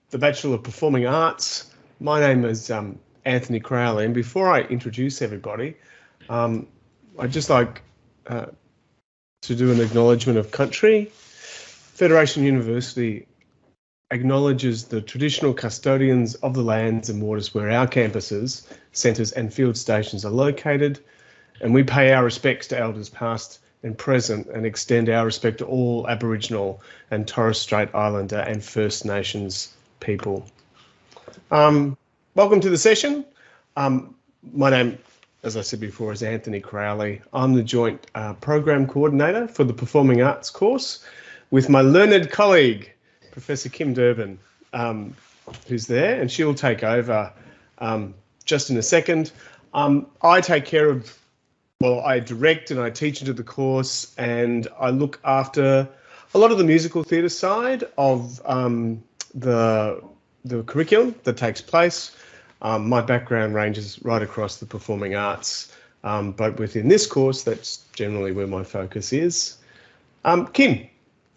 the Bachelor of Performing Arts. My name is Anthony Crowley, and before I introduce everybody, I'd just like to do an acknowledgement of country. Federation University acknowledges the traditional custodians of the lands and waters where our campuses, centres and field stations are located, and we pay our respects to elders past and present and extend our respect to all Aboriginal and Torres Strait Islander and First Nations people. Welcome to the session. My name, as I said before, is Anthony Crowley. I'm the Joint Program Coordinator for the Performing Arts course with my learned colleague, Professor Kim Durbin, who's there, and she'll take over just in a second. I take care of, well, I direct and I teach into the course, and I look after a lot of the musical theatre side of the curriculum that takes place. My background ranges right across the performing arts, but within this course, that's generally where my focus is. Kim,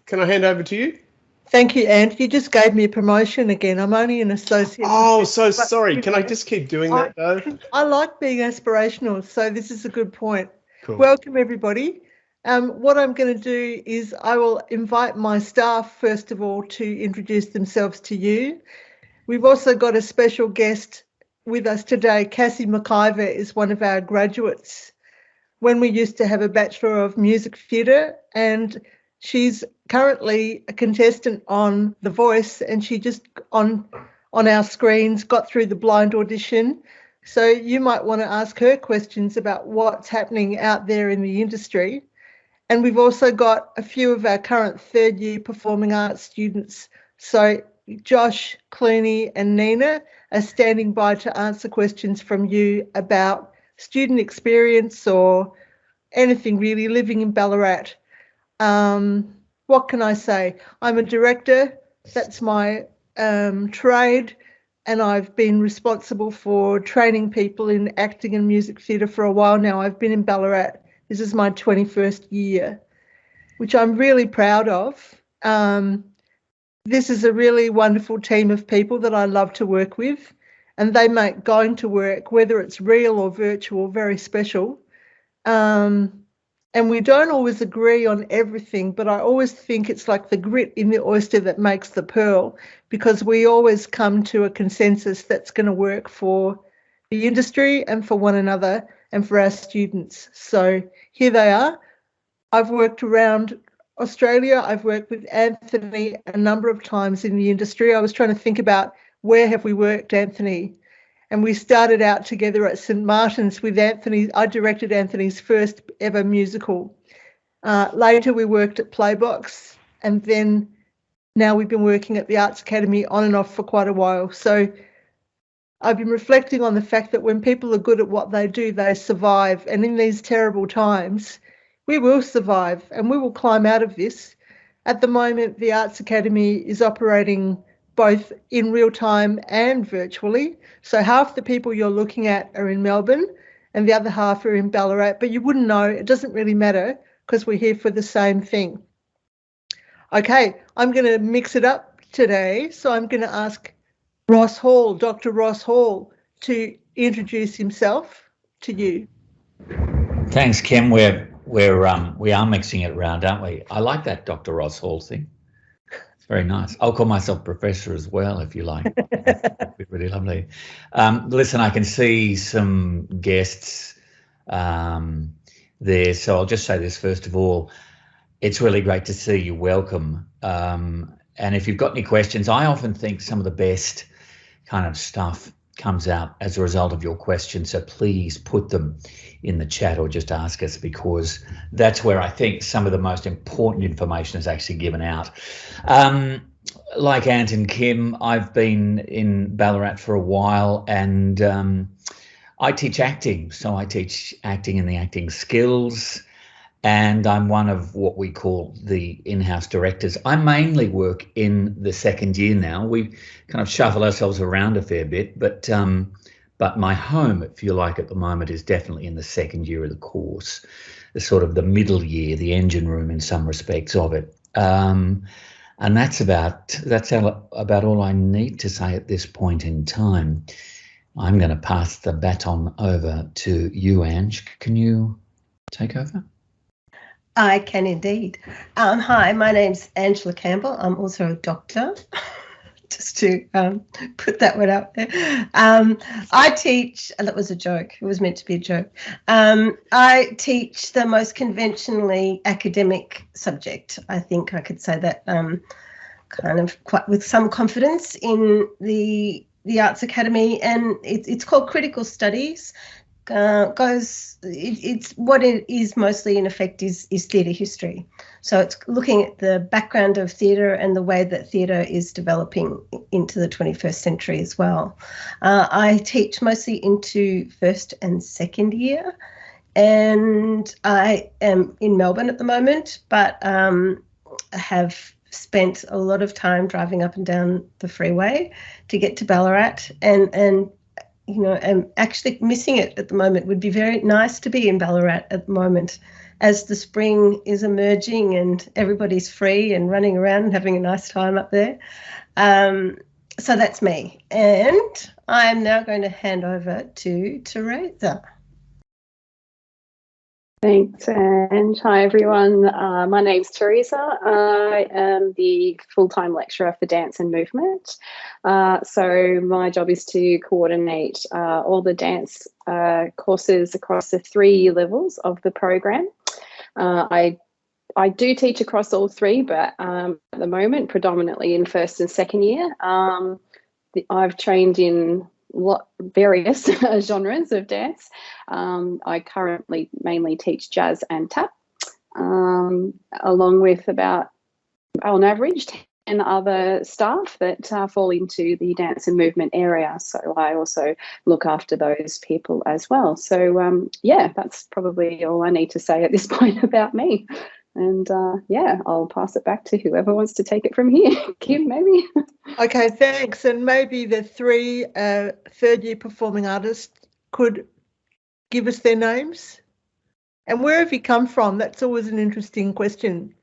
can I hand over to you? Thank you, Ant. You just gave me a promotion again. I'm only an associate. Oh, so sorry. Can I just keep doing that, though? I like being aspirational, so this is a good point. Cool. Welcome, everybody. What I'm going to do is I will invite my staff, first of all, to introduce themselves to you. We've also got a special guest with us today. Cassie McIver is one of our graduates when we used to have a Bachelor of Music Theatre, and she's currently a contestant on The Voice, and she just on our screens got through the blind audition. So you might want to ask her questions about what's happening out there in the industry. And we've also got a few of our current third year performing arts students. So Josh, Clooney and Nina are standing by to answer questions from you about student experience or anything really living in Ballarat. What can I say? I'm a director. That's my trade, and I've been responsible for training people in acting and music theatre for a while now. I've been in Ballarat. This is my 21st year, which I'm really proud of. This is a really wonderful team of people that I love to work with, and they make going to work, whether it's real or virtual, very special. And we don't always agree on everything, but I always think it's like the grit in the oyster that makes the pearl, because we always come to a consensus that's going to work for the industry and for one another and for our students. So here they are. I've worked around Australia. I've worked with Anthony a number of times in the industry. I was trying to think about where have we worked, Anthony? And we started out together at St Martin's with Anthony. I directed Anthony's first ever musical. Later we worked at Playbox, and then now we've been working at the Arts Academy on and off for quite a while. So I've been reflecting on the fact that when people are good at what they do, they survive. And in these terrible times, we will survive and we will climb out of this. At the moment, the Arts Academy is operating both in real time and virtually. So half the people you're looking at are in Melbourne and the other half are in Ballarat, but you wouldn't know. It doesn't really matter because we're here for the same thing. Okay, I'm going to mix it up today. So I'm going to ask Ross Hall, Dr. Ross Hall, to introduce himself to you. Thanks, Kim. We are mixing it around, aren't we? I like that Dr. Ross Hall thing. It's very nice. I'll call myself Professor as well, if you like. That'd be really lovely. Listen, I can see some guests there, so I'll just say this first of all. It's really great to see you. Welcome. And if you've got any questions, I often think some of the best kind of stuff comes out as a result of your questions. So please put them in the chat or just ask us, because that's where I think some of the most important information is actually given out. Like Ant and Kim, I've been in Ballarat for a while, and I teach acting. So I teach acting and the acting skills, and I'm one of what we call the in-house directors. I mainly work in the second year now. We kind of shuffle ourselves around a fair bit, but my home, if you like, at the moment is definitely in the second year of the course, the sort of the middle year, the engine room in some respects of it. And that's about all I need to say at this point in time. I'm going to pass the baton over to you, Ange. Can you take over? I can indeed. Hi, my name's Angela Campbell. I'm also a doctor, just to put that one out there. I teach, that was a joke. It was meant to be a joke. I teach the most conventionally academic subject. I think I could say that kind of quite with some confidence in the Arts Academy, and it's called Critical Studies. It's what it is mostly in effect is theatre history. So it's looking at the background of theatre and the way that theatre is developing into the 21st century as well. I teach mostly into first and second year, and I am in Melbourne at the moment, but have spent a lot of time driving up and down the freeway to get to Ballarat, and you know, I'm actually missing it at the moment. It would be very nice to be in Ballarat at the moment as the spring is emerging and everybody's free and running around and having a nice time up there. So that's me. And I'm now going to hand over to Teresa. Thanks, Ange. Hi, everyone. My name's Teresa. I am the full-time lecturer for dance and movement. So my job is to coordinate all the dance courses across the 3 year levels of the program. I do teach across all 3, but at the moment, predominantly in first and second year. I've trained in various genres of dance. I currently mainly teach jazz and tap, along with about, on average, 10 other staff that fall into the dance and movement area. So I also look after those people as well. So yeah, that's probably all I need to say at this point about me. And yeah, I'll pass it back to whoever wants to take it from here. Kim, maybe. Okay, thanks. And maybe the 3 third-year performing artists could give us their names. And where have you come from? That's always an interesting question.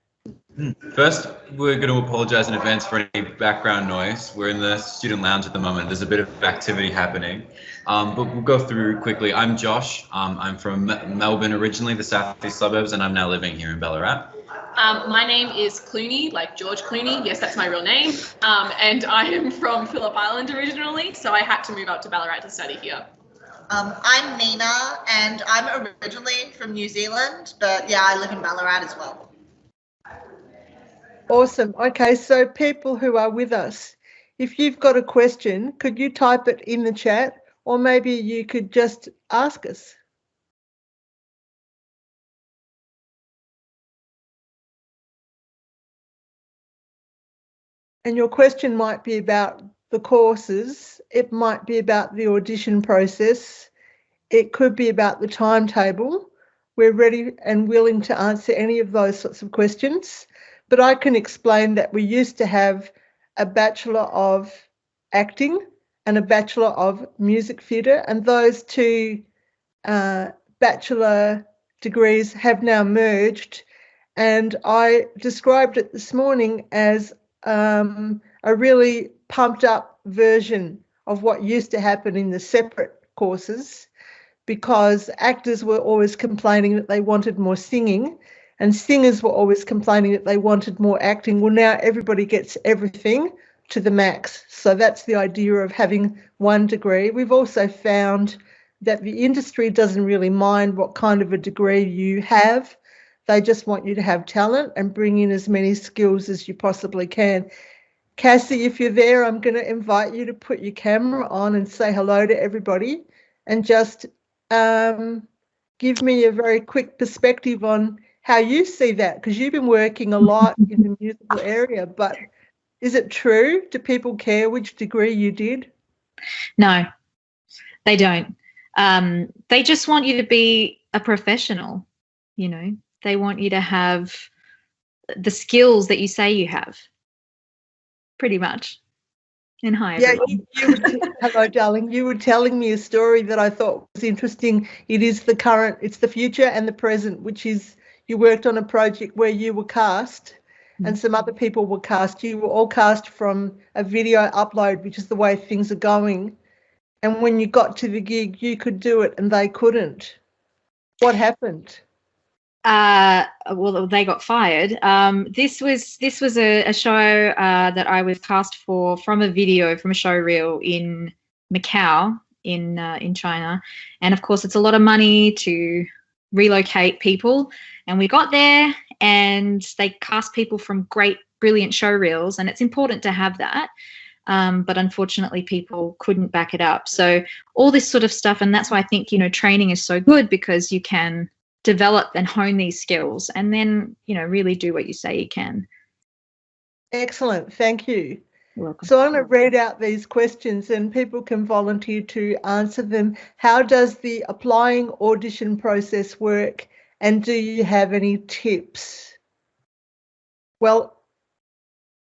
First, we're going to apologise in advance for any background noise. We're in the student lounge at the moment. There's a bit of activity happening, but we'll go through quickly. I'm Josh. I'm from Melbourne originally, the southeast suburbs, and I'm now living here in Ballarat. My name is Clooney, like George Clooney. Yes, that's my real name. And I am from Phillip Island originally, so I had to move out to Ballarat to study here. I'm Nina, and I'm originally from New Zealand, but yeah, I live in Ballarat as well. Awesome. Okay, so people who are with us, if you've got a question, could you type it in the chat, or maybe you could just ask us? And your question might be about the courses, it might be about the audition process, it could be about the timetable. We're ready and willing to answer any of those sorts of questions. But I can explain that we used to have a Bachelor of Acting and a Bachelor of Music Theatre, and those 2 bachelor degrees have now merged. And I described it this morning as a really pumped up version of what used to happen in the separate courses, because actors were always complaining that they wanted more singing, and singers were always complaining that they wanted more acting. Well, now everybody gets everything to the max. So that's the idea of having 1 degree. We've also found that the industry doesn't really mind what kind of a degree you have. They just want you to have talent and bring in as many skills as you possibly can. Cassie, if you're there, I'm going to invite you to put your camera on and say hello to everybody, and just give me a very quick perspective on how you see that, because you've been working a lot in the musical area. But is it true? Do people care which degree you did? No, they don't. They just want you to be a professional, you know. They want you to have the skills that you say you have, pretty much. And hi, everyone. Hello, darling. You were telling me a story that I thought was interesting. It is the current, it's the future and the present, which is you worked on a project where you were cast, and some other people were cast. You were all cast from a video upload, which is the way things are going. And when you got to the gig, you could do it and they couldn't. What happened? Well, they got fired. This was a show that I was cast for from a video, from a show reel in Macau in China, and of course it's a lot of money to relocate people. And we got there, and they cast people from great, brilliant show reels, and it's important to have that. But unfortunately, people couldn't back it up. So all this sort of stuff, and that's why I think training is so good, because you can develop and hone these skills and then really do what you say you can. Excellent, thank you. You're welcome. So I'm going to read out these questions and people can volunteer to answer them. How does the applying audition process work, and do you have any tips? Well,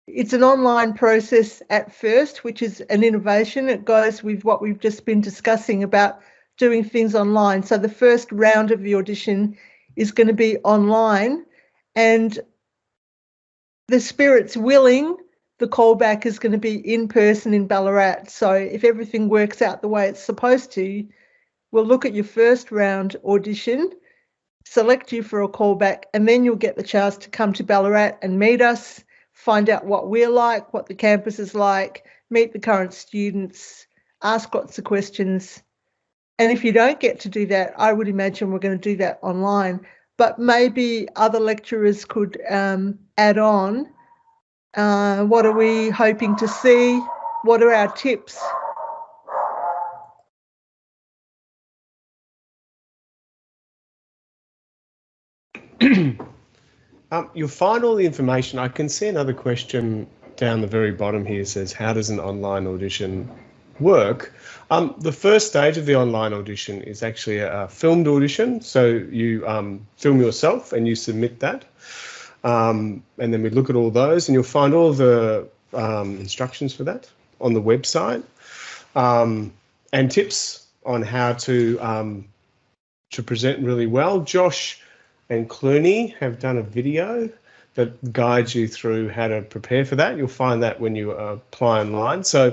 it's an online process at first, which is an innovation. It goes with what we've just been discussing about doing things online. So the first round of the audition is going to be online, and the spirit's willing, the callback is going to be in person in Ballarat. So if everything works out the way it's supposed to, we'll look at your first round audition, select you for a callback, and then you'll get the chance to come to Ballarat and meet us, find out what we're like, what the campus is like, meet the current students, ask lots of questions. And if you don't get to do that, I would imagine we're going to do that online. But maybe other lecturers could add on. What are we hoping to see? What are our tips? You'll find all the information. I can see another question down the very bottom here says, how does an online audition work? The first stage of the online audition is actually a filmed audition. So you film yourself and you submit that. And then we look at all those, and you'll find all the instructions for that on the website, and tips on how to present really well. Josh and Clooney have done a video that guides you through how to prepare for that. You'll find that when you apply online. So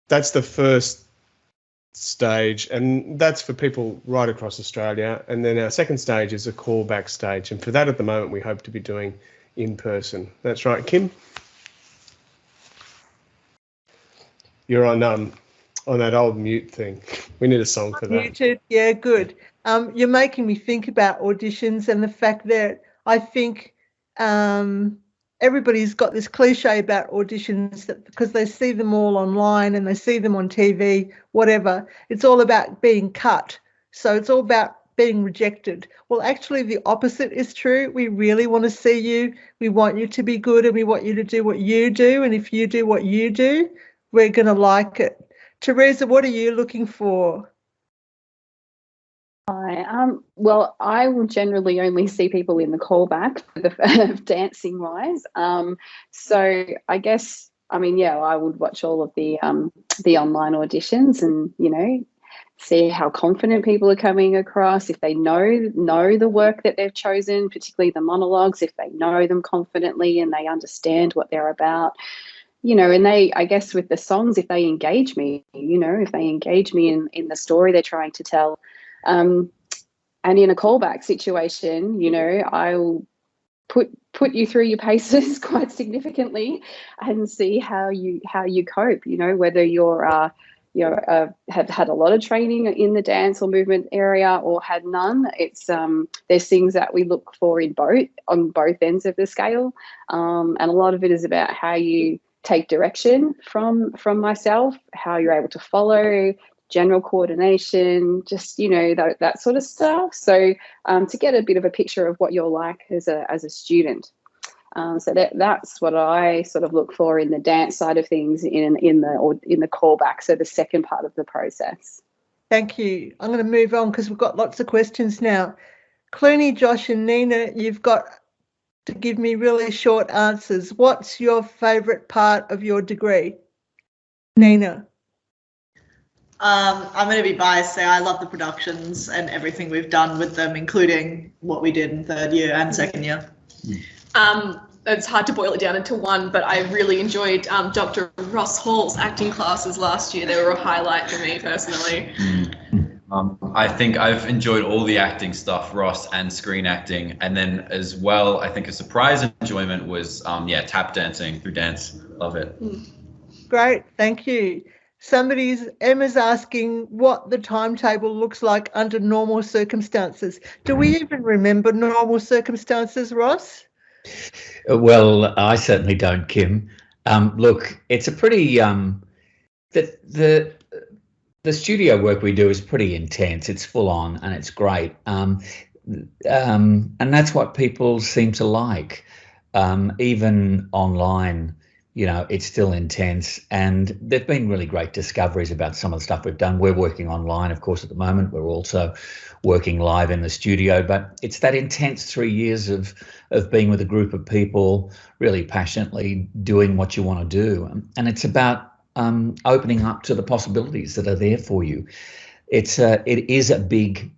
that's the first stage, and that's for people right across Australia. And then our second stage is a callback stage, and for that at the moment we hope to be doing in person. That's right, Kim? You're on that old mute thing. We need a song for that. Muted, yeah, good. You're making me think about auditions and the fact that I think everybody's got this cliche about auditions, that because they see them all online and they see them on TV, whatever, it's all about being cut. So it's all about being rejected. Well, actually the opposite is true. We really want to see you. We want you to be good, and we want you to do what you do. And if you do what you do, we're going to like it. Teresa, what are you looking for? Hi. Well, I will generally only see people in the callback for the dancing wise. So I guess, I would watch all of the online auditions and, see how confident people are coming across, if they know the work that they've chosen, particularly the monologues, if they know them confidently and they understand what they're about. And I guess with the songs, if they engage me, if they engage me in the story they're trying to tell. And in a callback situation, I'll put you through your paces quite significantly and see how you cope, whether you're have had a lot of training in the dance or movement area or had none. It's there's things that we look for on both ends of the scale. And a lot of it is about how you take direction from myself, how you're able to follow, general coordination, just that sort of stuff. So to get a bit of a picture of what you're like as a student. So that's what I sort of look for in the dance side of things in the callback. So the second part of the process. Thank you. I'm going to move on because we've got lots of questions now. Clooney, Josh, and Nina, you've got to give me really short answers. What's your favourite part of your degree? Nina. I'm going to be biased there. I love the productions and everything we've done with them, including what we did in third year and second year. it's hard to boil it down into one, but I really enjoyed Dr. Ross Hall's acting classes last year. They were a highlight for me personally. I think I've enjoyed all the acting stuff, Ross, and screen acting. And then as well, I think a surprise enjoyment was, tap dancing through dance. Love it. Great, thank you. Emma's asking what the timetable looks like under normal circumstances. Do we even remember normal circumstances, Ross? Well, I certainly don't, Kim. Look, it's a pretty the studio work we do is pretty intense. It's full on and it's great. And that's what people seem to like. Even online, it's still intense. And there've been really great discoveries about some of the stuff we've done. We're working online, of course, at the moment. We're also working live in the studio. But it's that intense 3 years of being with a group of people, really passionately doing what you want to do. And it's about opening up to the possibilities that are there for you. It is a big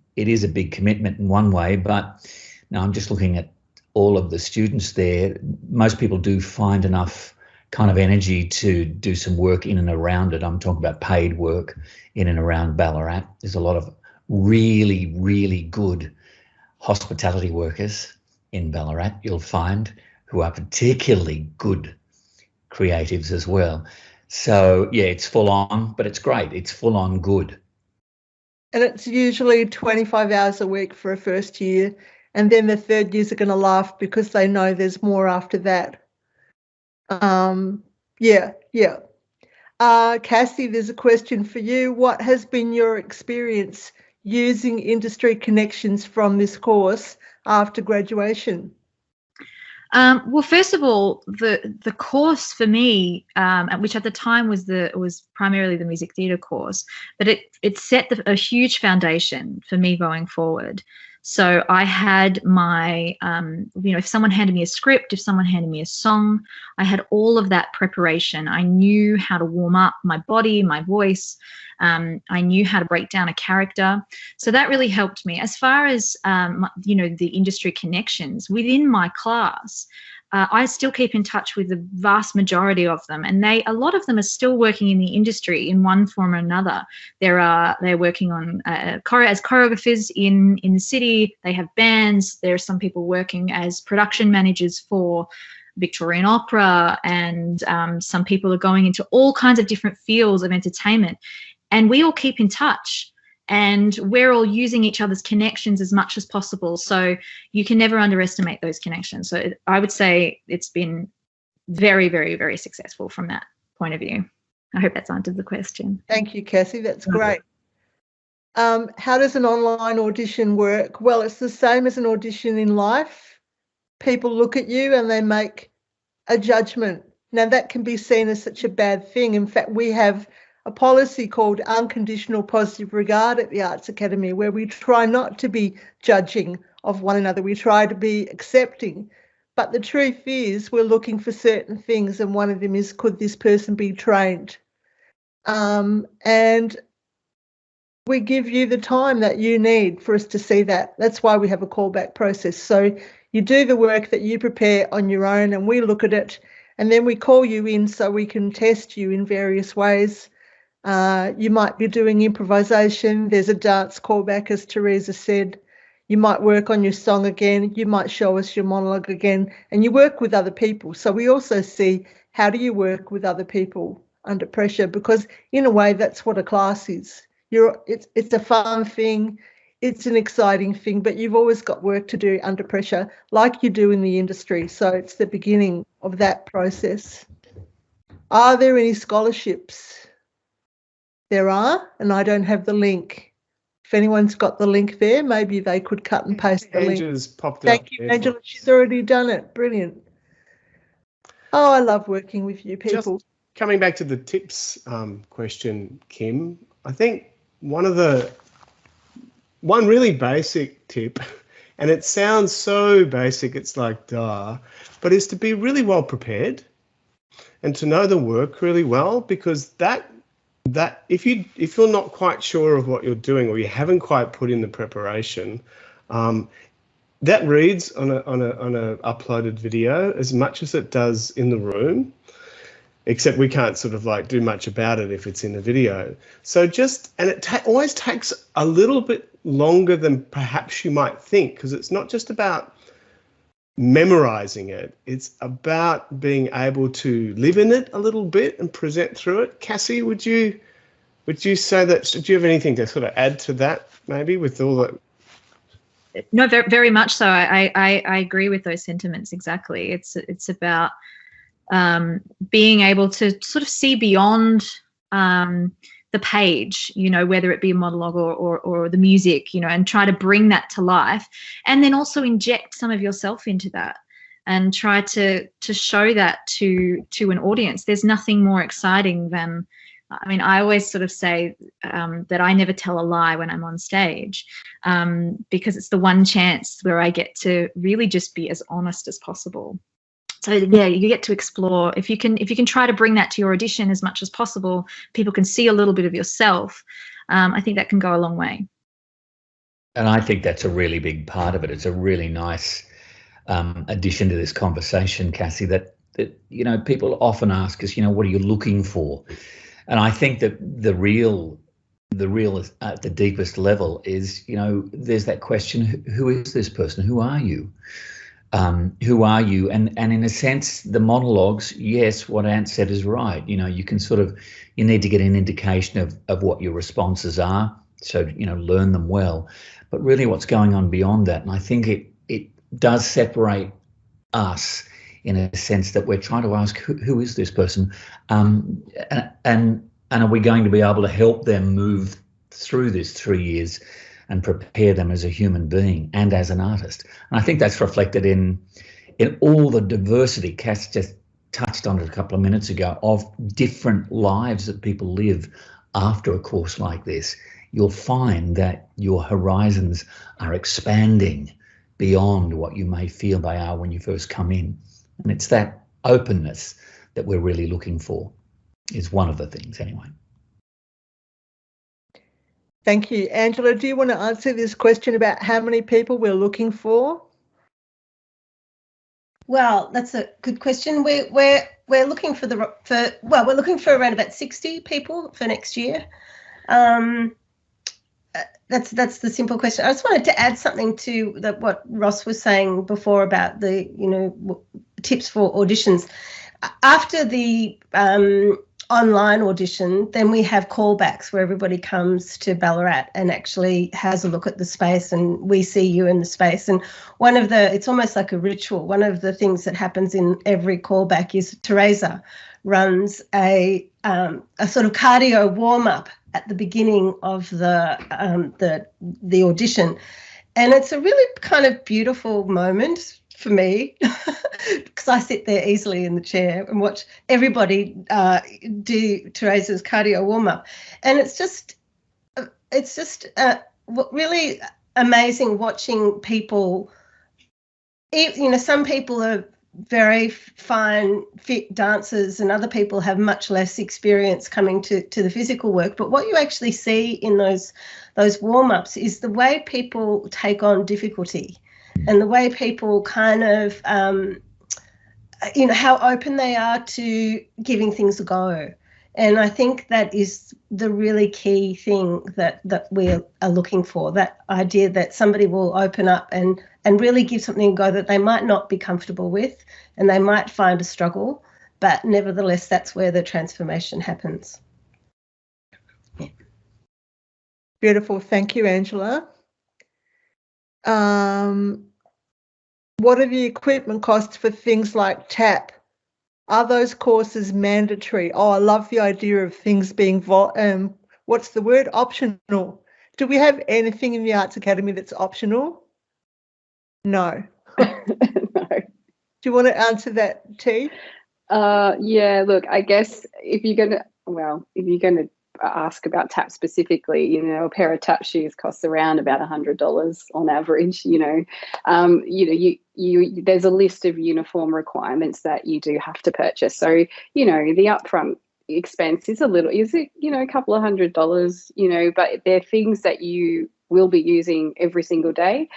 commitment in one way, but now I'm just looking at all of the students there. Most people do find enough kind of energy to do some work in and around it. I'm talking about paid work in and around Ballarat. There's a lot of really, really good hospitality workers in Ballarat, you'll find, who are particularly good creatives as well. So, yeah, it's full on, but it's great. It's full on good. And it's usually 25 hours a week for a first year. And then the third years are going to laugh because they know there's more after that. Cassie, there's a question for you. What has been your experience using industry connections from this course after graduation? Well, first of all, the course for me, which at the time was primarily the music theatre course, but it set a huge foundation for me going forward. So I had my, if someone handed me a script, if someone handed me a song, I had all of that preparation. I knew how to warm up my body, my voice. I knew how to break down a character. So that really helped me. As far as, the industry connections within my class, I still keep in touch with the vast majority of them, and a lot of them are still working in the industry in one form or another. They're working on as choreographers in the city. They have bands. There are some people working as production managers for Victorian Opera, and some people are going into all kinds of different fields of entertainment. And we all keep in touch, and we're all using each other's connections as much as possible. So you can never underestimate those connections. So I would say it's been very, very, very successful from that point of view. I hope that's answered the question. Thank you, Cassie. That's great. How does an online audition work? Well, it's the same as an audition in life. People look at you and they make a judgment. Now, that can be seen as such a bad thing. In fact, we have a policy called unconditional positive regard at the Arts Academy, where we try not to be judging of one another. We try to be accepting. But the truth is we're looking for certain things, and one of them is, could this person be trained? And we give you the time that you need for us to see that. That's why we have a callback process. So you do the work that you prepare on your own, and we look at it, and then we call you in so we can test you in various ways. You might be doing improvisation. There's a dance callback, as Teresa said. You might work on your song again. You might show us your monologue again, and you work with other people. So we also see, how do you work with other people under pressure? Because in a way, that's what a class is. It's a fun thing. It's an exciting thing, but you've always got work to do under pressure, like you do in the industry. So it's the beginning of that process. Are there any scholarships? There are, and I don't have the link. If anyone's got the link there, maybe they could cut and paste the link. Angela's popped up. Thank you, Angela. She's already done it. Brilliant. Oh, I love working with you people. Just coming back to the tips question, Kim, I think one really basic tip, and it sounds so basic, it's like duh, but is to be really well prepared and to know the work really well, because that if you're not quite sure of what you're doing, or you haven't quite put in the preparation, that reads on a uploaded video as much as it does in the room, except we can't sort of like do much about it if it's in a video. So it always takes a little bit longer than perhaps you might think, because it's not just about memorizing it, it's about being able to live in it a little bit and present through it. Cassie, would you say that, do you have anything to sort of add to that, maybe, with all that? No, very, very much so. I agree with those sentiments exactly. It's about being able to sort of see beyond the page, whether it be a monologue or the music, and try to bring that to life, and then also inject some of yourself into that and try to show that to an audience. There's nothing more exciting than, I always sort of say that I never tell a lie when I'm on stage, because it's the one chance where I get to really just be as honest as possible. So yeah, you get to explore. If you can try to bring that to your audition as much as possible, people can see a little bit of yourself. I think that can go a long way. And I think that's a really big part of it. It's a really nice addition to this conversation, Cassie, that people often ask us, what are you looking for? And I think that the real at the deepest level is, there's that question, who is this person? Who are you? Who are you? And in a sense, the monologues, yes, what Ant said is right. You can you need to get an indication of what your responses are. So, learn them well. But really what's going on beyond that, and I think it does separate us in a sense that we're trying to ask, who is this person? And are we going to be able to help them move through this 3 years and prepare them as a human being and as an artist? And I think that's reflected in all the diversity Cass just touched on it a couple of minutes ago, of different lives that people live after a course like this. You'll find that your horizons are expanding beyond what you may feel they are when you first come in. And it's that openness that we're really looking for, is one of the things anyway. Thank you. Angela, do you want to answer this question about how many people we're looking for? Well, that's a good question. We're looking for we're looking for around about 60 people for next year. That's the simple question. I just wanted to add something to what Ross was saying before about the tips for auditions. After the online audition, then we have callbacks where everybody comes to Ballarat and actually has a look at the space, and we see you in the space. And it's almost like a ritual. One of the things that happens in every callback is Teresa runs a sort of cardio warm-up at the beginning of the audition. And it's a really kind of beautiful moment for me, because I sit there easily in the chair and watch everybody do Teresa's cardio warm-up. And it's just really amazing watching people. Some people are very fine, fit dancers, and other people have much less experience coming to the physical work. But what you actually see in those warm-ups is the way people take on difficulty, and the way people kind of, how open they are to giving things a go. And I think that is the really key thing that we are looking for, that idea that somebody will open up and really give something a go that they might not be comfortable with, and they might find a struggle, but nevertheless, that's where the transformation happens. Beautiful. Thank you, Angela. What are the equipment costs for things like TAP? Are those courses mandatory? Oh, I love the idea of things being, what's the word? Optional. Do we have anything in the Arts Academy that's optional? No. No. Do you want to answer that, T? Yeah, look, I guess if you're going to ask about TAP specifically, a pair of TAP shoes costs around about $100 on average. There's a list of uniform requirements that you do have to purchase. So, the upfront expense is a couple of $100, but they're things that you will be using every single day,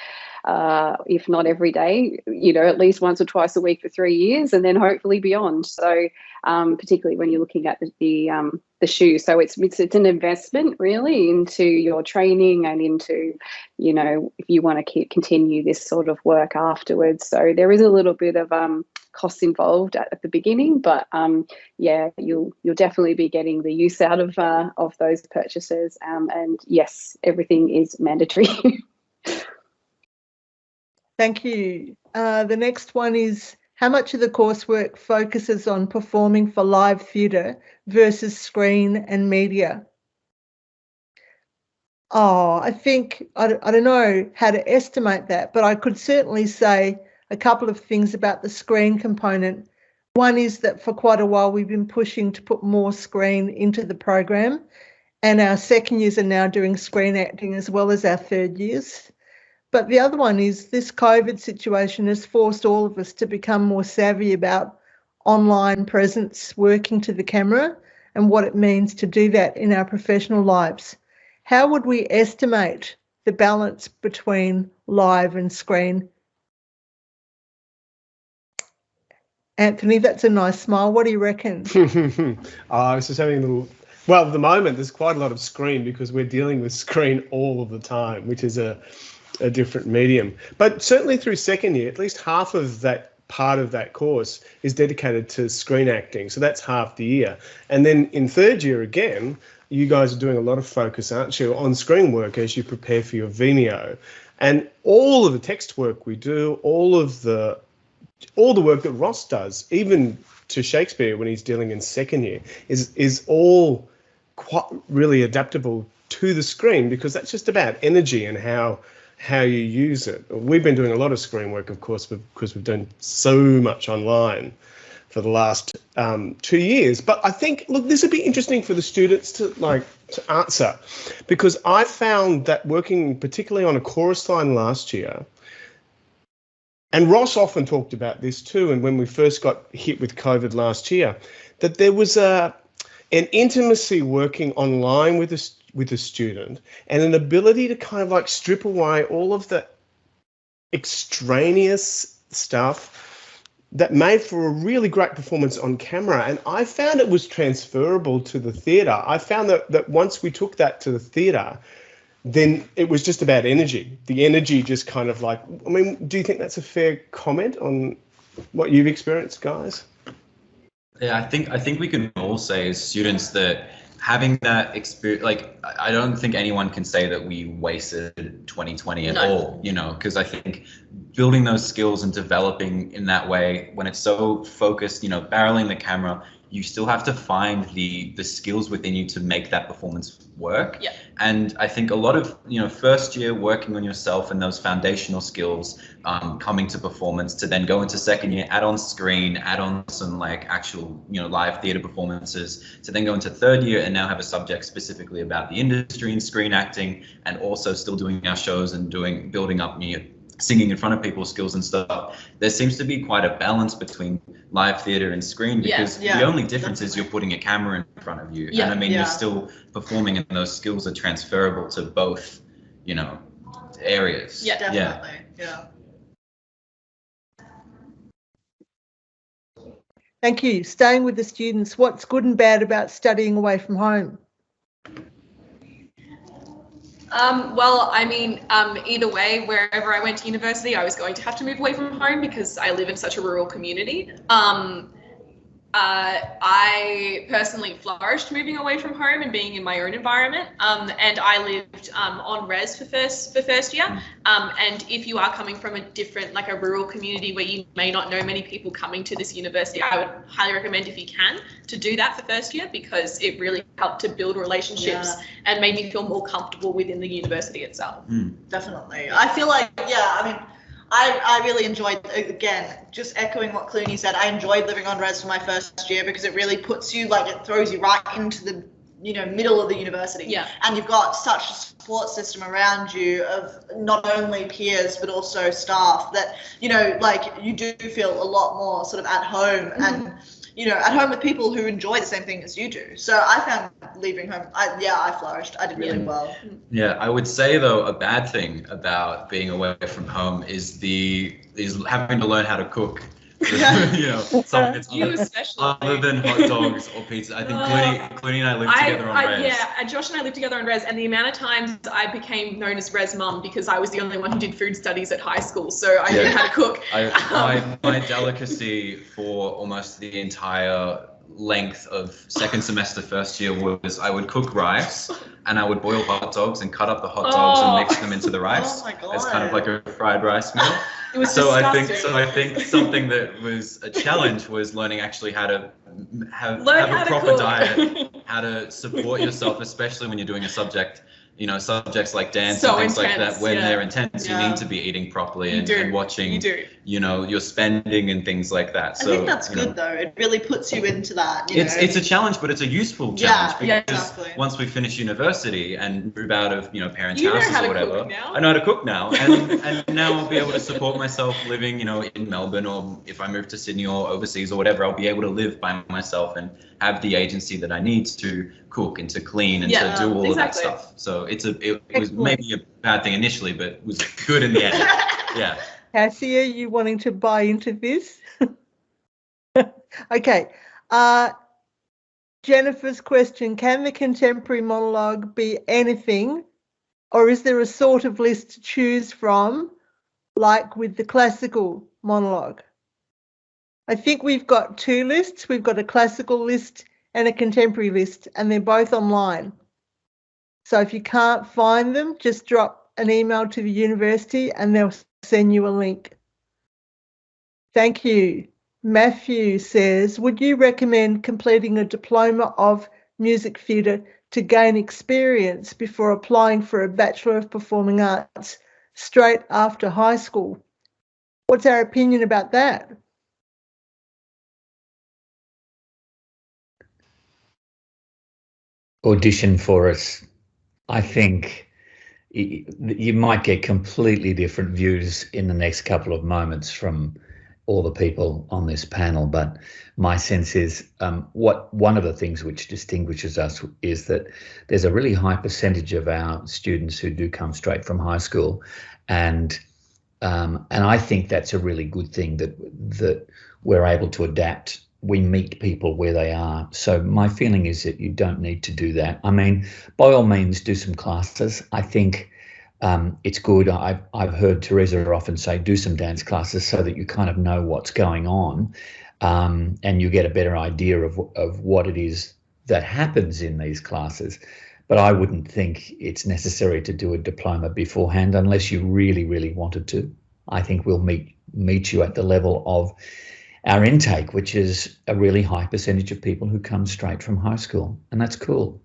if not every day, at least once or twice a week for 3 years, and then hopefully beyond. So particularly when you're looking at the shoe. So it's an investment really into your training and into, if you want to continue this sort of work afterwards. So there is a little bit of costs involved at the beginning, but you'll definitely be getting the use out of those purchases. And yes, everything is mandatory. Thank you. The next one is, how much of the coursework focuses on performing for live theatre versus screen and media? I think, I don't know how to estimate that, but I could certainly say a couple of things about the screen component. One is that for quite a while we've been pushing to put more screen into the program, and our second years are now doing screen acting as well as our third years. But the other one is this COVID situation has forced all of us to become more savvy about online presence, working to the camera, and what it means to do that in our professional lives. How would we estimate the balance between live and screen? Anthony, that's a nice smile. What do you reckon? I was just having a little... Well, at the moment, there's quite a lot of screen because we're dealing with screen all of the time, which is a different medium. But certainly through second year, at least half of that part of that course is dedicated to screen acting. So that's half the year. And then in third year again, you guys are doing a lot of focus, aren't you, on screen work as you prepare for your Vimeo. And all of the text work we do, all the work that Ross does, even to Shakespeare when he's dealing in second year, is all quite really adaptable to the screen, because that's just about energy and how you use it. We've been doing a lot of screen work, of course, because we've done so much online for the last 2 years. But I think, look, this would be interesting for the students to answer, because I found that working particularly on a chorus line last year, and Ross often talked about this too, and when we first got hit with COVID last year, that there was an intimacy working online with a student, and an ability to kind of strip away all of the extraneous stuff that made for a really great performance on camera. And I found it was transferable to the theatre. I found that once we took that to the theatre, then it was just about energy. The energy just kind of do you think that's a fair comment on what you've experienced, guys? Yeah, I think we can all say as students that having that experience, I don't think anyone can say that we wasted 2020 at all, because I think building those skills and developing in that way, when it's so focused, barreling the camera, you still have to find the skills within you to make that performance work. Yeah. And I think a lot of, first year working on yourself and those foundational skills coming to performance, to then go into second year, add on screen, add on some actual, live theatre performances, to then go into third year and now have a subject specifically about the industry and screen acting, and also still doing our shows and building up singing in front of people skills and stuff. There seems to be quite a balance between live theatre and screen, because the only difference is you're putting a camera in front of you. Yeah, and you're still performing, and those skills are transferable to both, areas. Yeah, definitely. Yeah. Thank you. Staying with the students, what's good and bad about studying away from home? Either way, wherever I went to university, I was going to have to move away from home because I live in such a rural community. I personally flourished moving away from home and being in my own environment. And I lived on res for first year. And if you are coming from a different, a rural community where you may not know many people coming to this university, I would highly recommend, if you can, to do that for first year, because it really helped to build relationships and made me feel more comfortable within the university itself. Definitely. I feel I really enjoyed, again, just echoing what Clooney said, I enjoyed living on res for my first year, because it really puts you, it throws you right into the, middle of the university. Yeah. And you've got such a support system around you of not only peers, but also staff that, you do feel a lot more sort of at home. And at home with people who enjoy the same thing as you do. So I found leaving home, I flourished. I did really well. Yeah, I would say though a bad thing about being away from home is having to learn how to cook. Something that's other than hot dogs or pizza. I think Clooney and I lived together on Res. Yeah, Josh and I lived together on Res, and the amount of times I became known as Res Mum because I was the only one who did food studies at high school, so I knew how to cook. My delicacy for almost the entire length of second semester first year was I would cook rice and I would boil hot dogs and cut up the hot dogs and mix them into the rice as kind of like a fried rice meal. It was disgusting. I think something that was a challenge was learning actually how to have a proper diet, how to support yourself, especially when you're doing a subject. Subjects like dance and things like that, when they're intense, you need to be eating properly and watching, your spending and things like that. So I think that's good though. It really puts you into that. It's a challenge, but it's a useful challenge because once we finish university and move out of parents' houses or whatever, I know how to cook now, and now I'll be able to support myself living, in Melbourne, or if I move to Sydney or overseas or whatever, I'll be able to live by myself and have the agency that I need to cook and to clean and to do all of that stuff. So it was maybe a bad thing initially, but it was good in the end. Yeah. Cassie, are you wanting to buy into this? Okay. Jennifer's question, can the contemporary monologue be anything, or is there a sort of list to choose from, like with the classical monologue? I think we've got two lists. We've got a classical list and a contemporary list, and they're both online. So if you can't find them, just drop an email to the university and they'll send you a link. Thank you. Matthew says, would you recommend completing a diploma of music theatre to gain experience before applying for a Bachelor of Performing Arts straight after high school? What's our opinion about that? Audition for us. I think you might get completely different views in the next couple of moments from all the people on this panel, but my sense is one of the things which distinguishes us is that there's a really high percentage of our students who do come straight from high school, and I think that's a really good thing that we're able to adapt. We meet people where they are. So my feeling is that you don't need to do that. I mean, by all means, do some classes. I think it's good. I've heard Teresa often say, do some dance classes so that you kind of know what's going on, and you get a better idea of what it is that happens in these classes. But I wouldn't think it's necessary to do a diploma beforehand unless you really, really wanted to. I think we'll meet you at the level of our intake, which is a really high percentage of people who come straight from high school, and that's cool.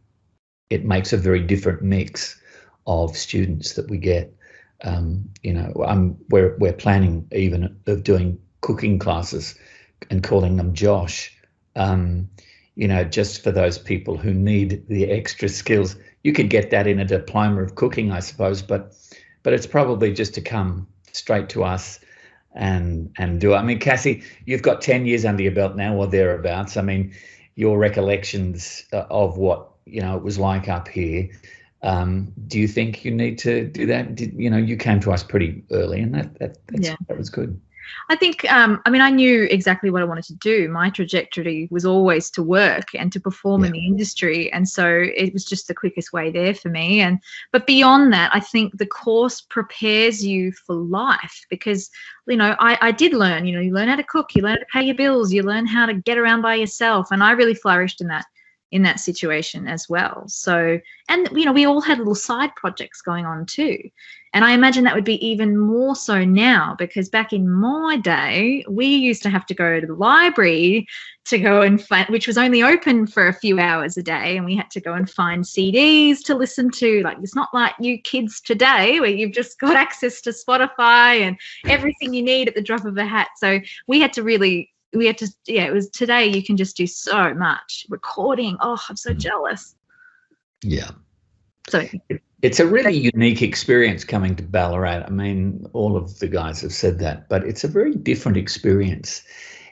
It makes a very different mix of students that we get. We're planning even of doing cooking classes and calling them Josh. Just for those people who need the extra skills. You could get that in a diploma of cooking, I suppose, but it's probably just to come straight to us and do it. I mean, Cassie, you've got 10 years under your belt now or thereabouts. I mean, your recollections of what, it was like up here. Do you think you need to do that? You came to us pretty early, and that was good. I think, I knew exactly what I wanted to do. My trajectory was always to work and to perform in the industry. And so it was just the quickest way there for me. But beyond that, I think the course prepares you for life because, I did learn, you learn how to cook, you learn how to pay your bills, you learn how to get around by yourself. And I really flourished in that situation as well. So, and we all had little side projects going on too. And I imagine that would be even more so now, because back in my day, we used to have to go to the library to go and find, which was only open for a few hours a day, and we had to go and find CDs to listen to. Like, it's not like you kids today where you've just got access to Spotify and everything you need at the drop of a hat. So it was today you can just do so much recording. Oh, I'm so jealous. Yeah. So it's a really unique experience coming to Ballarat. I mean, all of the guys have said that, but it's a very different experience.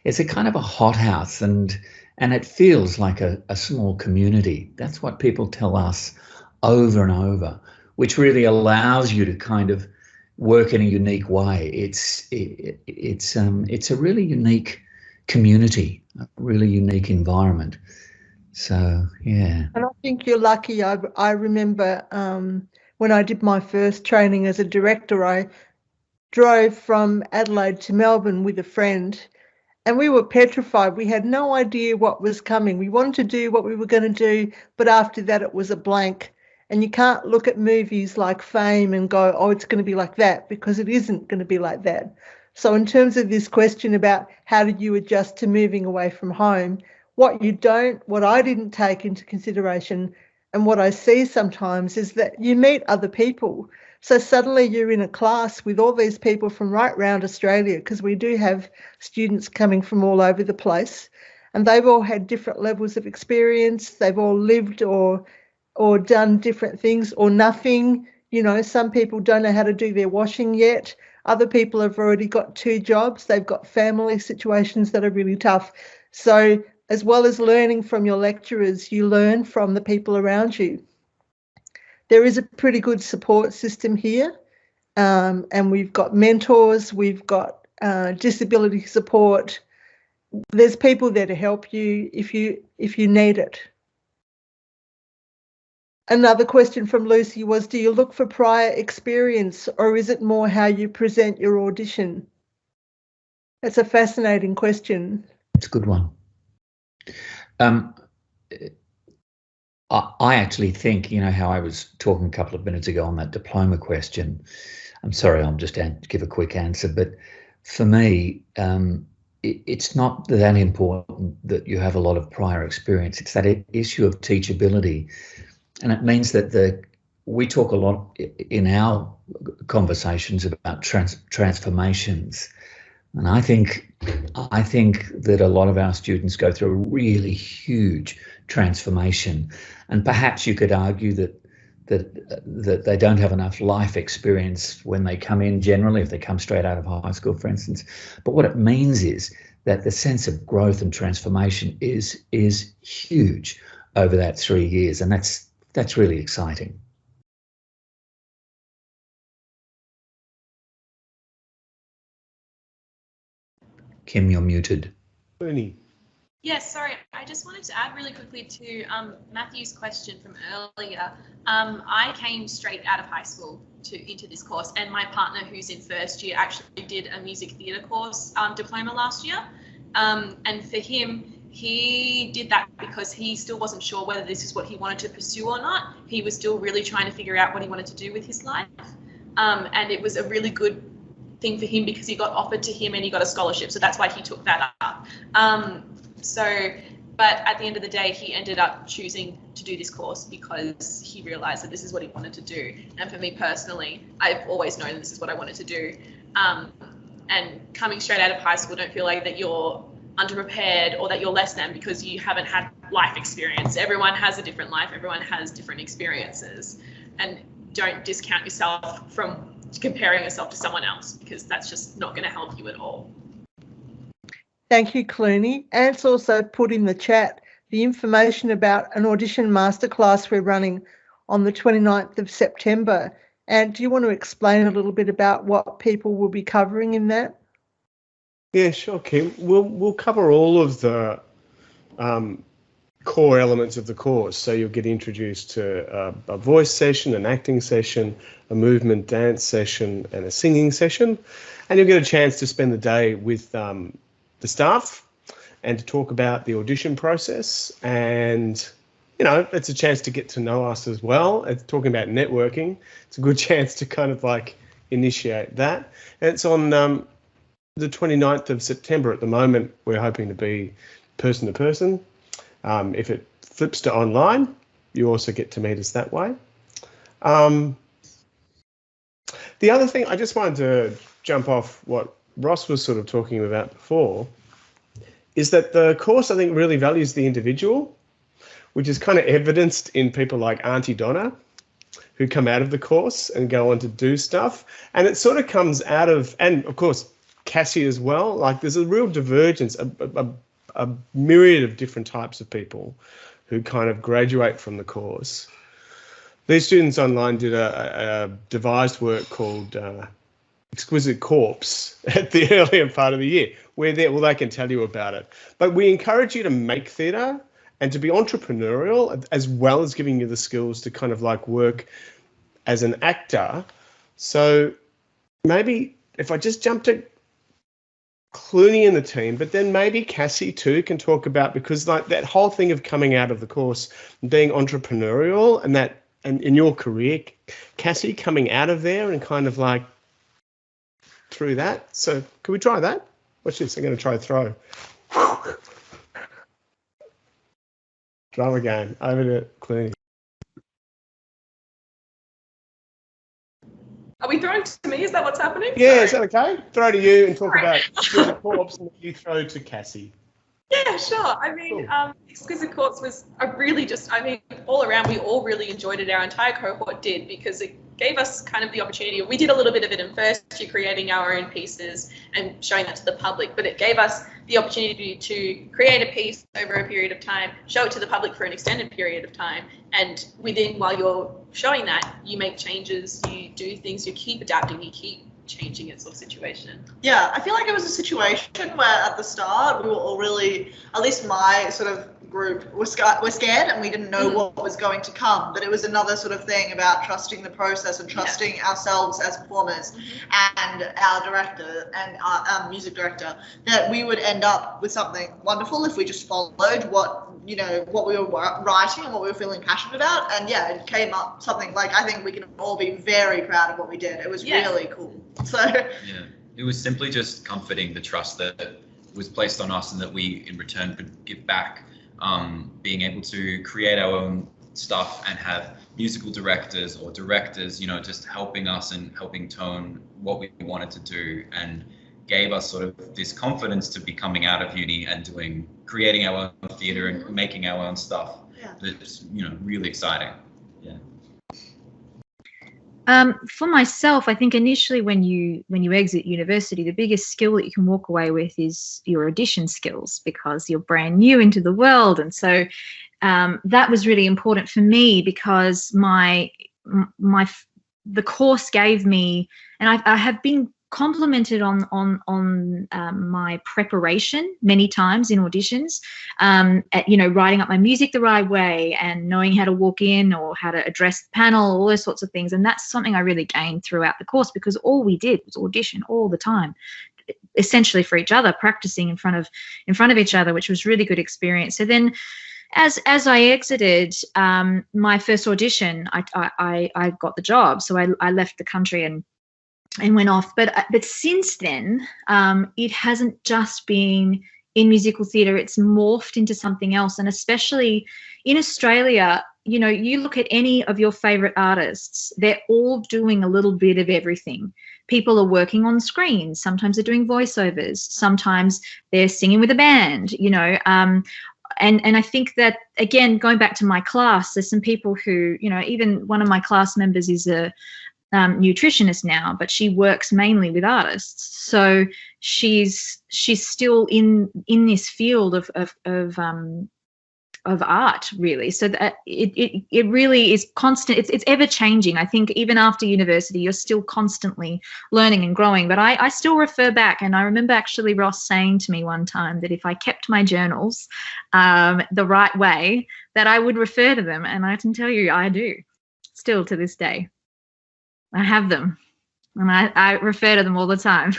it's a kind of a hothouse, and it feels like a small community. That's what people tell us over and over, which really allows you to kind of work in a unique way. It's a really unique community, a really unique environment. So yeah. And I think you're lucky. I remember when I did my first training as a director, I drove from Adelaide to Melbourne with a friend, and we were petrified. We had no idea what was coming. We wanted to do what we were going to do, but after that it was a blank. And you can't look at movies like Fame and go, oh, it's going to be like that, because it isn't going to be like that. So in terms of this question about how did you adjust to moving away from home, what I didn't take into consideration, and what I see sometimes, is that you meet other people. So suddenly you're in a class with all these people from right around Australia, because we do have students coming from all over the place, and they've all had different levels of experience. They've all lived or done different things or nothing. You know, some people don't know how to do their washing yet. Other people have already got 2 jobs. They've got family situations that are really tough. So as well as learning from your lecturers, you learn from the people around you. There is a pretty good support system here, and we've got mentors, we've got disability support. There's people there to help you if you need it. Another question from Lucy was, do you look for prior experience, or is it more how you present your audition? That's a fascinating question. It's a good one. I actually think, you know, how I was talking a couple of minutes ago on that diploma question. I'm sorry, I'll just give a quick answer. But for me, it's not that important that you have a lot of prior experience. It's that issue of teachability. And it means that we talk a lot in our conversations about transformations. And I think that a lot of our students go through a really huge transformation. And perhaps you could argue that they don't have enough life experience when they come in generally, if they come straight out of high school, for instance. But what it means is that the sense of growth and transformation is huge over that 3 years. And that's really exciting. Kim, you're muted. Bernie. Yes, sorry. I just wanted to add really quickly to Matthew's question from earlier. I came straight out of high school into this course, and my partner, who's in first year, actually did a music theatre course diploma last year. And for him, he did that because he still wasn't sure whether this is what he wanted to pursue or not. He was still really trying to figure out what he wanted to do with his life. And it was a really good thing for him because he got offered to him and he got a scholarship. So that's why he took that up. But at the end of the day, he ended up choosing to do this course because he realized that this is what he wanted to do. And for me personally, I've always known this is what I wanted to do. And coming straight out of high school, don't feel like that you're underprepared or that you're less than because you haven't had life experience. Everyone has a different life. Everyone has different experiences. And don't discount yourself from comparing yourself to someone else because that's just not going to help you at all. Thank you, Clooney. Ant's also put in the chat the information about an audition masterclass we're running on the 29th of September. And do you want to explain a little bit about what people will be covering in that? Yeah, sure, Kim. We'll cover all of the core elements of the course. So you'll get introduced to a voice session, an acting session, a movement dance session, and a singing session. And you'll get a chance to spend the day with the staff and to talk about the audition process. And, you know, it's a chance to get to know us as well. It's talking about networking. It's a good chance to kind of like initiate that. And it's on the 29th of September. At the moment, we're hoping to be person to person. If it flips to online, you also get to meet us that way. The other thing, I just wanted to jump off what Ross was sort of talking about before, is that the course, I think, really values the individual, which is kind of evidenced in people like Auntie Donna, who come out of the course and go on to do stuff. And it sort of comes out of, and of course, Cassie as well. Like there's a real divergence, a myriad of different types of people who kind of graduate from the course. These students online did a devised work called Exquisite Corpse at the earlier part of the year, where they can tell you about it. But we encourage you to make theatre and to be entrepreneurial, as well as giving you the skills to kind of like work as an actor. So maybe if I just jump to Clooney and the team, but then maybe Cassie too can talk about, because like that whole thing of coming out of the course and being entrepreneurial, and in your career, Cassie, coming out of there and kind of like through that. So can we try that? Watch this. I'm going to try throw. Drama game. Over to Clooney. Are we throwing to me? Is that what's happening? Yeah, Sorry. is that okay? Throw to you and talk about Exquisite Corpse, and you throw to Cassie. Yeah, sure. I mean, Cool. Exquisite Corpse was all around, we all really enjoyed it. Our entire cohort did, because it gave us kind of the opportunity. We did a little bit of it in first year, creating our own pieces and showing that to the public, but it gave us the opportunity to create a piece over a period of time, show it to the public for an extended period of time, and while you're showing that, you make changes, you do things, you keep adapting, you keep changing it, sort of situation. Yeah, I feel like it was a situation where at the start we were all really, at least my sort of group, were scared and we didn't know what was going to come. But it was another sort of thing about trusting the process and trusting ourselves as performers and our director and our music director, that we would end up with something wonderful if we just followed what we were writing and what we were feeling passionate about. And yeah, it came up something like, I think we can all be very proud of what we did. It was really cool. So yeah, it was simply just comforting the trust that was placed on us and that we in return could give back, being able to create our own stuff and have musical directors or directors, just helping us and helping tone what we wanted to do, and gave us sort of this confidence to be coming out of uni and creating our own theatre and making our own stuff. That's really exciting. For myself, I think initially when you exit university, the biggest skill that you can walk away with is your audition skills, because you're brand new into the world. And so that was really important for me, because the course gave me, and I have been complimented on my preparation many times in auditions, at, writing up my music the right way and knowing how to walk in or how to address the panel, all those sorts of things. And that's something I really gained throughout the course, because all we did was audition all the time, essentially for each other, practicing in front of each other, which was really good experience. So then as I exited my first audition, I got the job. So I left the country and went off. But since then, it hasn't just been in musical theatre. It's morphed into something else. And especially in Australia, you look at any of your favourite artists, they're all doing a little bit of everything. People are working on screens. Sometimes they're doing voiceovers. Sometimes they're singing with a band, And I think that, again, going back to my class, there's some people who, even one of my class members is a nutritionist now, but she works mainly with artists. So she's still in this field of art, really. So that it really is constant. It's ever changing. I think even after university, you're still constantly learning and growing. But I still refer back, and I remember actually Ross saying to me one time that if I kept my journals the right way, that I would refer to them. And I can tell you, I do still to this day. I have them, and I refer to them all the time.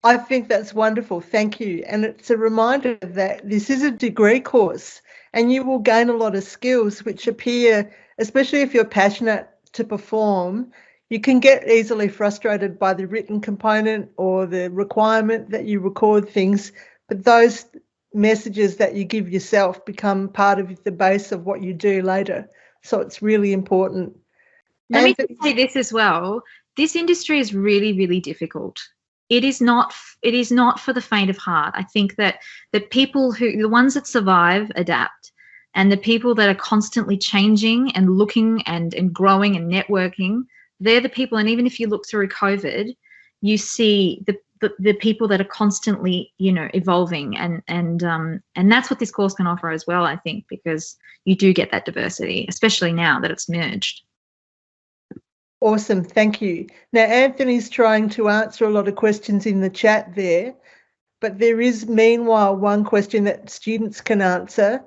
I think that's wonderful. Thank you. And it's a reminder that this is a degree course, and you will gain a lot of skills which appear, especially if you're passionate to perform, you can get easily frustrated by the written component or the requirement that you record things, but those messages that you give yourself become part of the base of what you do later. So it's really important. Let me just say this as well. This industry is really, really difficult. It is not for the faint of heart. I think that the people the ones that survive adapt, and the people that are constantly changing and looking and growing and networking, they're the people. And even if you look through COVID, you see the people that are constantly, evolving, and that's what this course can offer as well, I think, because you do get that diversity, especially now that it's merged. Awesome, thank you. Now, Anthony's trying to answer a lot of questions in the chat there, but there is meanwhile one question that students can answer.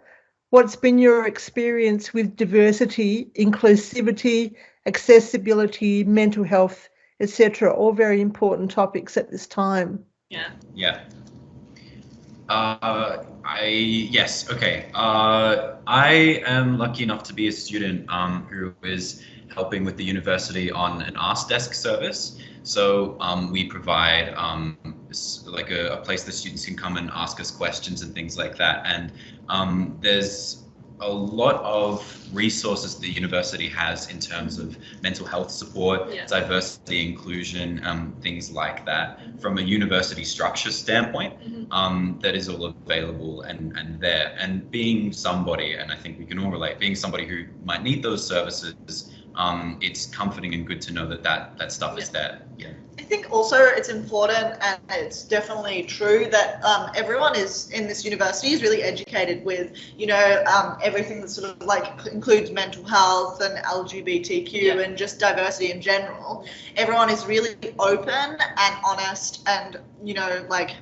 What's been your experience with diversity, inclusivity, accessibility, mental health, etc.? All very important topics at this time. Yeah. Yes. Okay. I am lucky enough to be a student who is helping with the university on an Ask Desk service. So we provide like a place that students can come and ask us questions and things like that. And there's a lot of resources the university has in terms of mental health support, diversity, inclusion, things like that. From a university structure standpoint, that is all available and there. And being somebody, and I think we can all relate, being somebody who might need those services, it's comforting and good to know that stuff is there. Yeah. I think also it's important, and it's definitely true, that everyone is in this university is really educated with, everything that sort of like includes mental health and LGBTQ and just diversity in general. Everyone is really open and honest and, like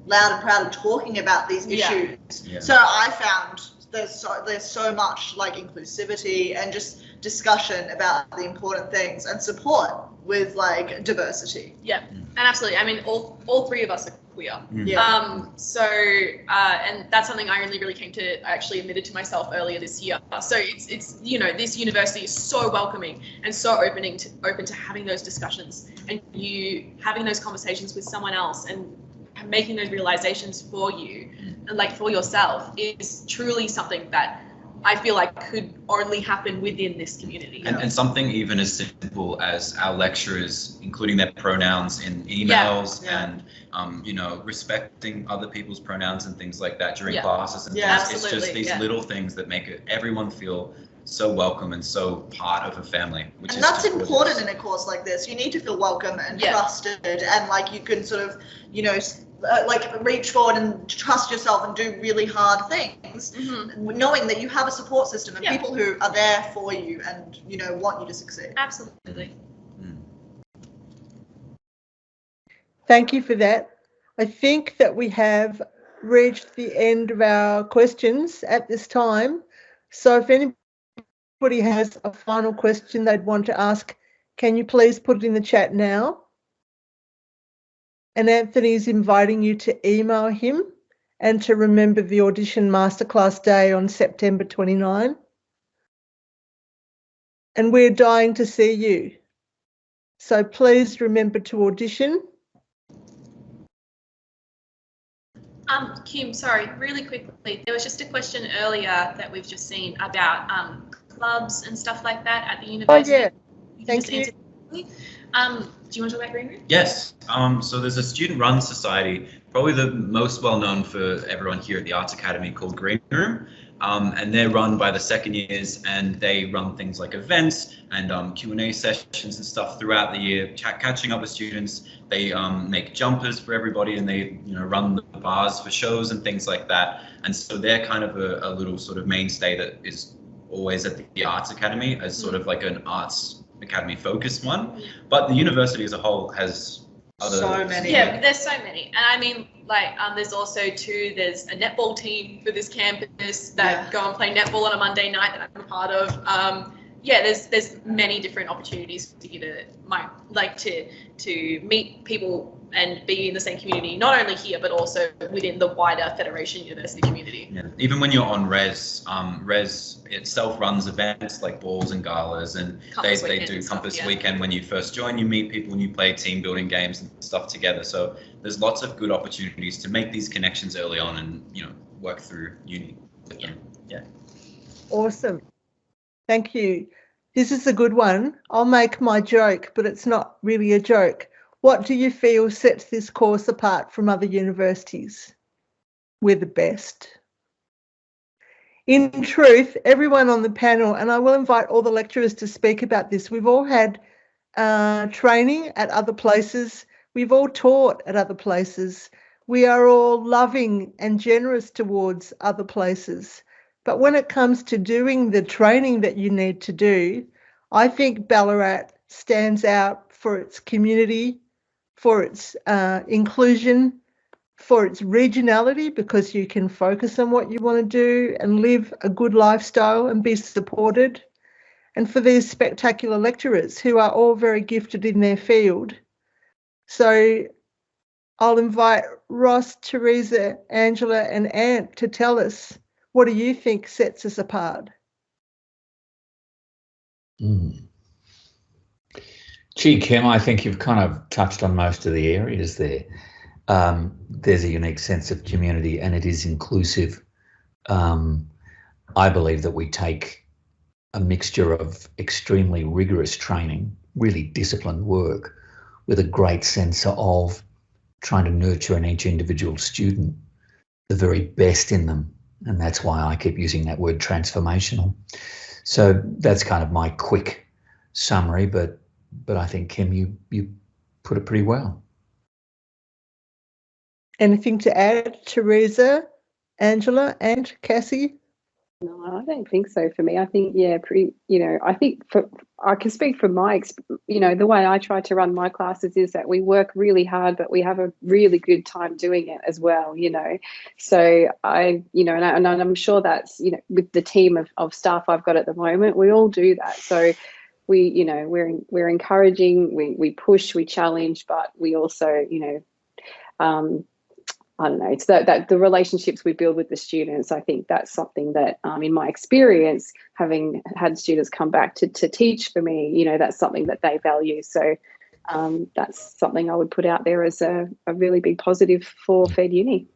loud and proud of talking about these issues. Yeah. So I found there's so much like inclusivity and just discussion about the important things and support with like diversity. Yeah, and absolutely. I mean, all three of us are queer. Yeah. And that's something I really came to. I actually admitted to myself earlier this year. So it's this university is so welcoming and so open to having those discussions, and you having those conversations with someone else and making those realizations for you and like for yourself is truly something that I feel like could only happen within this community. And something even as simple as our lecturers including their pronouns in emails and respecting other people's pronouns and things like that during classes and things. Absolutely. It's just these little things that make everyone feel so welcome and so part of a family. And that's important in a course like this. You need to feel welcome and trusted, and like you can sort of, like reach forward and trust yourself and do really hard things, knowing that you have a support system and people who are there for you and, want you to succeed. Absolutely. Thank you for that. I think that we have reached the end of our questions at this time. So if anybody has a final question they'd want to ask, can you please put it in the chat now? And Anthony's inviting you to email him and to remember the audition masterclass day on September 29. And we're dying to see you. So please remember to audition. Kim, sorry, really quickly, there was just a question earlier that we've just seen about clubs and stuff like that at the university. Oh, yeah. Thank you. Do you want to talk about Green Room? Yes. So there's a student-run society, probably the most well-known for everyone here at the Arts Academy, called Green Room. And they're run by the second years, and they run things like events and Q&A sessions and stuff throughout the year, catching up with students. They make jumpers for everybody, and they run the bars for shows and things like that. And so they're kind of a little sort of mainstay that is always at the Arts Academy as sort of like an Arts Academy focused one. But the university as a whole has so many. Yeah, there's so many. And I mean, like, there's also there's a netball team for this campus that go and play netball on a Monday night that I'm a part of. There's many different opportunities for you to meet people and be in the same community, not only here, but also within the wider Federation University community. Yeah. Even when you're on Res, Res itself runs events like balls and galas, and they do Compass Weekend. When you first join, you meet people and you play team building games and stuff together. So there's lots of good opportunities to make these connections early on and, work through uni with them. Yeah. Awesome. Thank you. This is a good one. I'll make my joke, but it's not really a joke. What do you feel sets this course apart from other universities? We're the best. In truth, everyone on the panel, and I will invite all the lecturers to speak about this, we've all had training at other places. We've all taught at other places. We are all loving and generous towards other places. But when it comes to doing the training that you need to do, I think Ballarat stands out for its community, for its inclusion, for its regionality, because you can focus on what you want to do and live a good lifestyle and be supported. And for these spectacular lecturers who are all very gifted in their field. So I'll invite Ross, Teresa, Angela and Ant to tell us, what do you think sets us apart? Gee, Kim, I think you've kind of touched on most of the areas there. There's a unique sense of community and it is inclusive. I believe that we take a mixture of extremely rigorous training, really disciplined work, with a great sense of trying to nurture in each individual student the very best in them. And that's why I keep using that word transformational. So that's kind of my quick summary, but I think, Kim, you put it pretty well. Anything to add, Teresa, Angela and Cassie? No, I don't think so for me. I think, yeah, I think I can speak from my, the way I try to run my classes is that we work really hard, but we have a really good time doing it as well, So and I'm sure that's, with the team of staff I've got at the moment, we all do that. So we're encouraging, we push, we challenge, but we also, I don't know, it's that the relationships we build with the students, I think that's something that, in my experience, having had students come back to teach for me, that's something that they value. So that's something I would put out there as a really big positive for Fed Uni.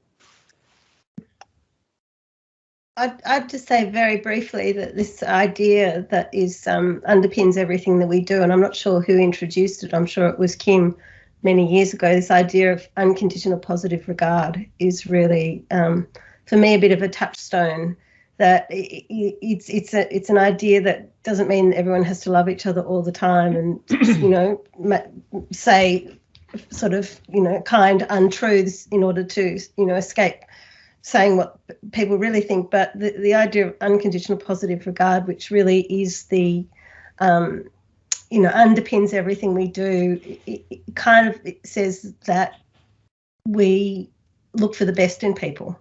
I'd just say very briefly that this idea that is underpins everything that we do, and I'm not sure who introduced it, I'm sure it was Kim many years ago, this idea of unconditional positive regard is really, for me, a bit of a touchstone. That it's an idea that doesn't mean everyone has to love each other all the time and say sort of kind untruths in order to escape saying what people really think. But the idea of unconditional positive regard, which really is the underpins everything we do, it kind of says that we look for the best in people.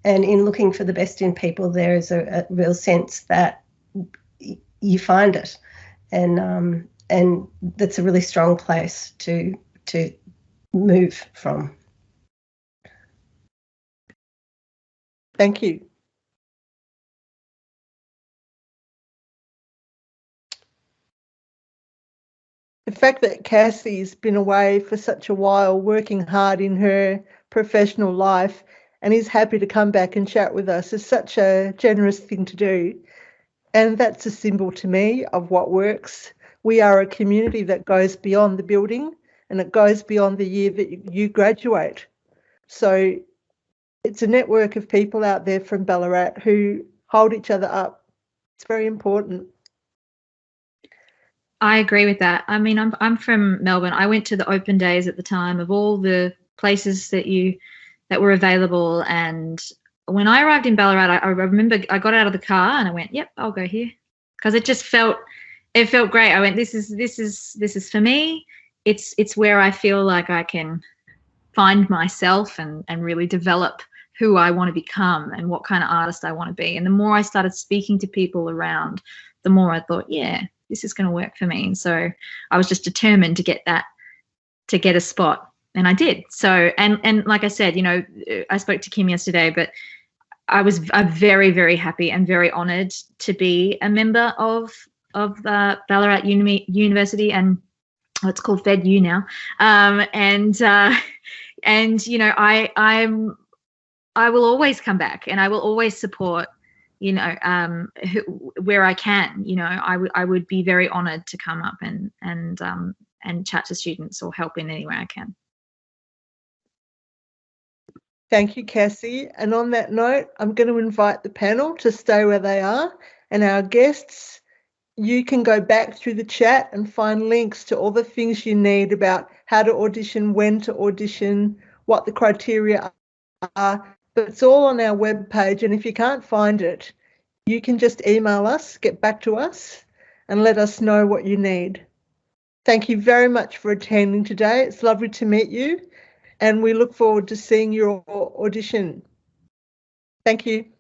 And in looking for the best in people, there is a real sense that you find it. And that's a really strong place to move from. Thank you. The fact that Cassie's been away for such a while, working hard in her professional life, and is happy to come back and chat with us is such a generous thing to do. And that's a symbol to me of what works. We are a community that goes beyond the building and it goes beyond the year that you graduate. So it's a network of people out there from Ballarat who hold each other up. It's very important. I agree with that. I mean, I'm from Melbourne. I went to the open days at the time of all the places that were available. And when I arrived in Ballarat, I remember I got out of the car and I went, "Yep, I'll go here," because it felt great. I went, "This is for me. It's where I feel like I can find myself and really develop who I want to become and what kind of artist I want to be." And the more I started speaking to people around, the more I thought, yeah, this is going to work for me. And so I was just determined to get a spot, and I did. So, and like I said, I spoke to Kim yesterday, but I'm very, very happy and very honoured to be a member of the Ballarat University, and it's called Fed U now. I will always come back, and I will always support, where I can. I would be very honoured to come up and chat to students or help in any way I can. Thank you, Cassie. And on that note, I'm going to invite the panel to stay where they are, and our guests, you can go back through the chat and find links to all the things you need about how to audition, when to audition, what the criteria are. But it's all on our webpage, and if you can't find it, you can just email us, get back to us, and let us know what you need. Thank you very much for attending today. It's lovely to meet you, and we look forward to seeing your audition. Thank you.